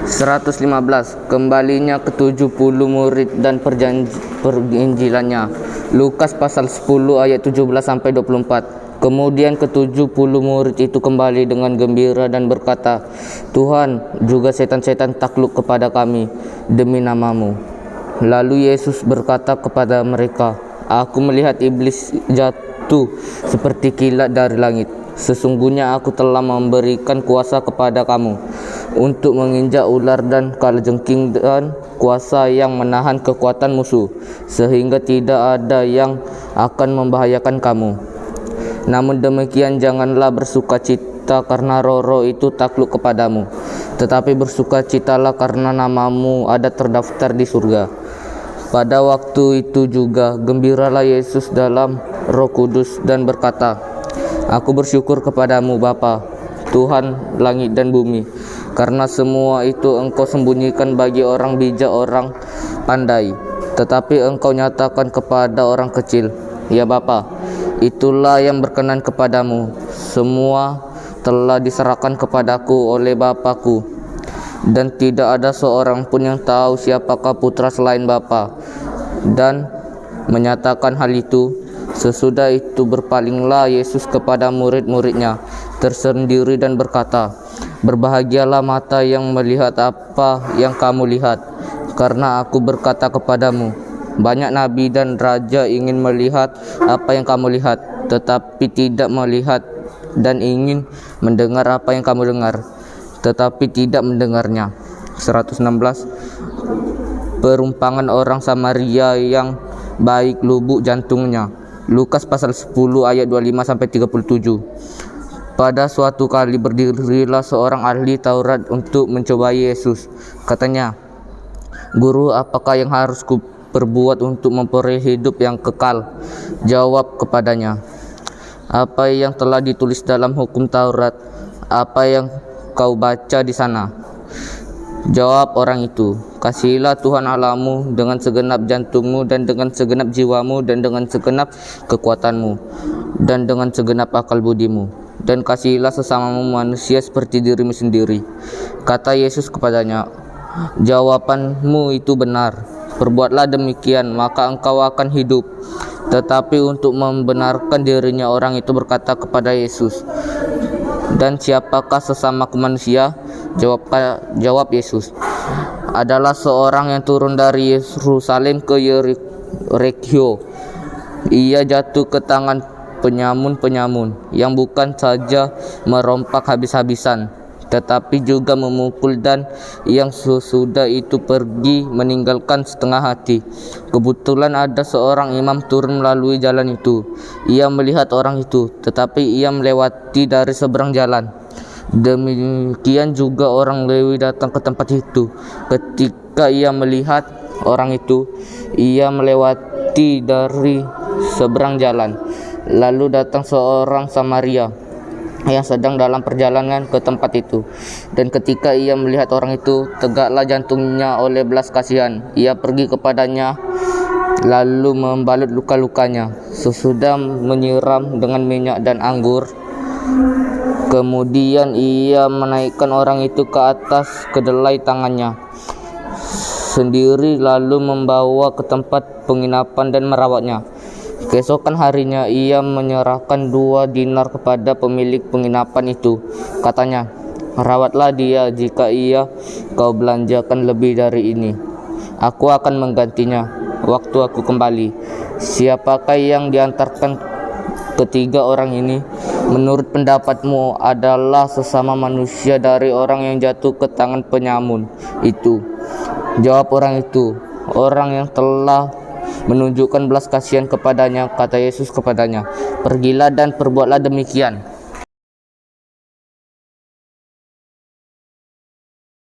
115. Kembalinya ke-70 murid dan perinjilannya. Lukas pasal 10 ayat 17 sampai 24. Kemudian ke-70 murid itu kembali dengan gembira dan berkata, "Tuhan, juga setan-setan takluk kepada kami demi nama-Mu." Lalu Yesus berkata kepada mereka, "Aku melihat iblis jatuh seperti kilat dari langit. Sesungguhnya aku telah memberikan kuasa kepada kamu untuk menginjak ular dan kalajengking dan kuasa yang menahan kekuatan musuh, sehingga tidak ada yang akan membahayakan kamu. Namun demikian janganlah bersukacita karena roh-roh itu takluk kepadamu, tetapi bersukacitalah karena namamu ada terdaftar di surga." Pada waktu itu juga gembiralah Yesus dalam Roh Kudus dan berkata, "Aku bersyukur kepadamu Bapa, Tuhan langit dan bumi, karena semua itu Engkau sembunyikan bagi orang bijak, orang pandai, tetapi Engkau nyatakan kepada orang kecil. Ya Bapa, itulah yang berkenan kepadamu. Semua telah diserahkan kepadaku oleh Bapakku, dan tidak ada seorang pun yang tahu siapakah putra selain Bapa, dan menyatakan hal itu. Sesudah itu berpalinglah Yesus kepada murid-muridnya tersendiri dan berkata, "Berbahagialah mata yang melihat apa yang kamu lihat, karena aku berkata kepadamu, banyak nabi dan raja ingin melihat apa yang kamu lihat, tetapi tidak melihat, dan ingin mendengar apa yang kamu dengar, tetapi tidak mendengarnya." 116. Perumpamaan orang Samaria yang baik lubuk jantungnya. Lukas pasal 10 ayat 25 sampai 37. Pada suatu kali berdirilah seorang ahli Taurat untuk mencobai Yesus. Katanya, "Guru, apakah yang harus kuperbuat untuk memperoleh hidup yang kekal?" Jawab kepadanya, "Apa yang telah ditulis dalam hukum Taurat? Apa yang kau baca di sana?" Jawab orang itu, "Kasihilah Tuhan Allahmu dengan segenap jantungmu dan dengan segenap jiwamu dan dengan segenap kekuatanmu dan dengan segenap akal budimu, dan kasihilah sesamamu manusia seperti dirimu sendiri." Kata Yesus kepadanya, "Jawabanmu itu benar. Perbuatlah demikian, maka engkau akan hidup." Tetapi untuk membenarkan dirinya, orang itu berkata kepada Yesus, "Dan siapakah sesamaku manusia?" Jawab Yesus, "Adalah seorang yang turun dari Yerusalem ke Yerikho. Ia jatuh ke tangan penyamun-penyamun yang bukan saja merompak habis-habisan, tetapi juga memukul, dan yang sesudah itu pergi meninggalkan setengah hati. Kebetulan ada seorang imam turun melalui jalan itu. Ia melihat orang itu, tetapi ia melewati dari seberang jalan. Demikian juga orang Lewi datang ke tempat itu. Ketika ia melihat orang itu, ia melewati dari seberang jalan. Lalu datang seorang Samaria yang sedang dalam perjalanan ke tempat itu. Dan ketika ia melihat orang itu, tegaklah jantungnya oleh belas kasihan. Ia pergi kepadanya, lalu membalut luka-lukanya. Sesudah menyiram dengan minyak dan anggur, kemudian ia menaikkan orang itu ke atas kedelai tangannya sendiri, lalu membawa ke tempat penginapan dan merawatnya. Keesokan harinya ia menyerahkan 2 dinar kepada pemilik penginapan itu. Katanya, "Rawatlah dia, jika ia kau belanjakan lebih dari ini, aku akan menggantinya waktu aku kembali." Siapakah yang diantarkan ketiga orang ini? Menurut pendapatmu adalah sesama manusia dari orang yang jatuh ke tangan penyamun itu. Jawab orang itu, "Orang yang telah menunjukkan belas kasihan kepadanya." Kata Yesus kepadanya, "Pergilah dan perbuatlah demikian."